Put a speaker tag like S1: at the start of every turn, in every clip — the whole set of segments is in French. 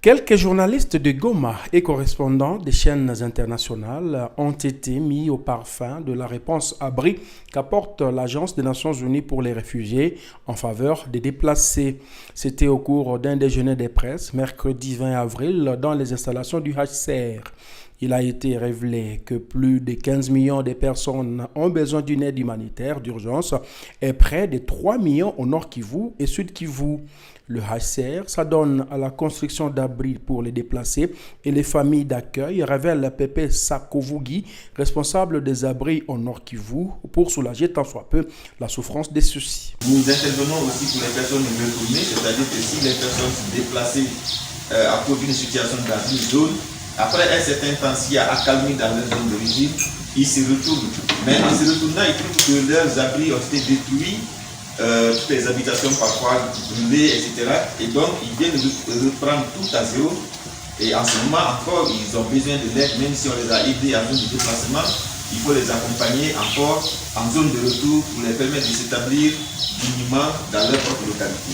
S1: Quelques journalistes de Goma et correspondants des chaînes internationales ont été mis au parfum de la réponse abri qu'apporte l'Agence des Nations Unies pour les réfugiés en faveur des déplacés. C'était au cours d'un déjeuner des presses, mercredi 20 avril, dans les installations du HCR. Il a été révélé que plus de 15 millions de personnes ont besoin d'une aide humanitaire d'urgence et près de 3 millions au Nord Kivu et Sud Kivu. Le HCR s'adonne à la construction d'abris pour les déplacés et les familles d'accueil, révèle Pepe Sakovugi, responsable des abris au Nord Kivu, pour soulager tant soit peu la souffrance des ceux-ci.
S2: Nous intervenons aussi pour les personnes retournées, c'est-à-dire que si les personnes sont déplacées à cause d'une situation dans une zone, après un certain temps, s'il y a accalmie dans leur zone d'origine, ils se retournent. Mais en se retournant, ils trouvent que leurs abris ont été détruits, toutes les habitations parfois brûlées, etc. Et donc, ils viennent reprendre tout à zéro. Et en ce moment encore, ils ont besoin de l'aide, même si on les a aidés en zone de déplacement, il faut les accompagner encore en zone de retour pour les permettre de s'établir dignement dans leur propre localité.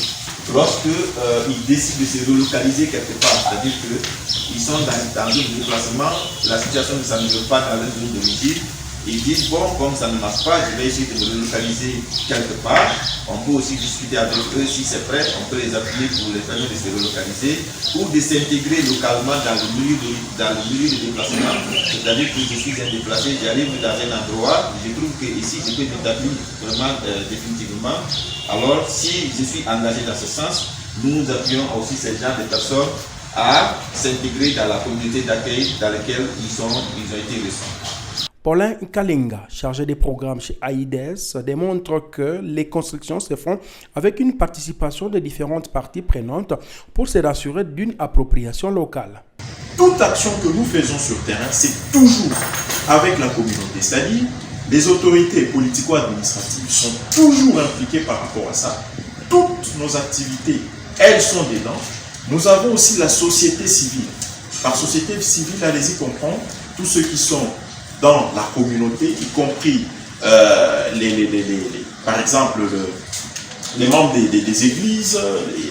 S2: Lorsqu'ils décident de se relocaliser quelque part, c'est-à-dire qu'ils sont dans une zone de déplacement, la situation ne s'améliore pas dans leur zone d'origine, ils disent bon, comme ça ne marche pas, je vais essayer de me relocaliser quelque part. On peut aussi discuter avec eux si c'est prêt, on peut les appuyer pour les permettre de se relocaliser ou de s'intégrer localement dans le milieu de déplacement. C'est-à-dire que je suis un déplacé, j'arrive dans un endroit, je trouve que ici je peux m'établir vraiment définitivement. Alors si je suis engagé dans ce sens, nous appuyons aussi ces gens de personnes à s'intégrer dans la communauté d'accueil dans laquelle ils ont été reçus.
S1: Paulin Kalinga, chargé des programmes chez AIDS, démontre que les constructions se font avec une participation de différentes parties prenantes pour se rassurer d'une appropriation locale.
S3: Toute action que nous faisons sur le terrain, c'est toujours avec la communauté. C'est-à-dire, les autorités politico-administratives sont toujours impliquées par rapport à ça. Toutes nos activités, elles sont dedans. Nous avons aussi la société civile. Par société civile, allez-y comprendre, tous ceux qui sont dans la communauté, y compris par exemple les membres des églises,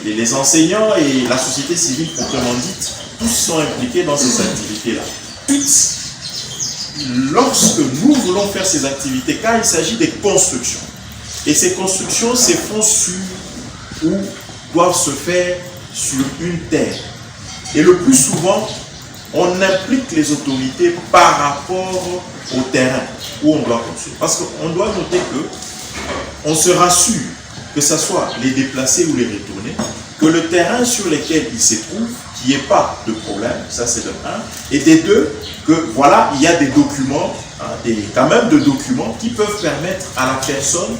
S3: les enseignants et la société civile proprement dite, tous sont impliqués dans ces activités-là. Lorsque nous voulons faire ces activités, car il s'agit des constructions, et ces constructions se font ou doivent se faire sur une terre. Et le plus souvent, on implique les autorités par rapport au terrain où on doit construire. Parce qu'on doit noter qu'on se rassure, que ce soit les déplacés ou les retournés, que le terrain sur lequel ils se trouvent, qu'il n'y ait pas de problème, ça c'est de un, et des deux, que voilà, il y a des documents, quand même de documents qui peuvent permettre à la personne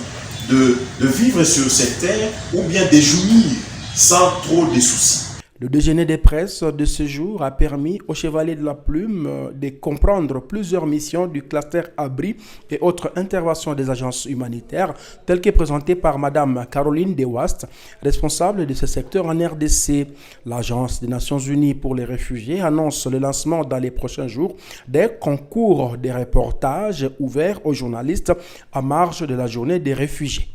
S3: de vivre sur cette terre ou bien de jouir sans trop de soucis.
S1: Le déjeuner des presses de ce jour a permis au Chevalier de la Plume de comprendre plusieurs missions du cluster Abri et autres interventions des agences humanitaires, telles que présentées par Mme Caroline Dewast, responsable de ce secteur en RDC. L'Agence des Nations Unies pour les réfugiés annonce le lancement dans les prochains jours des concours de reportages ouverts aux journalistes à marge de la journée des réfugiés.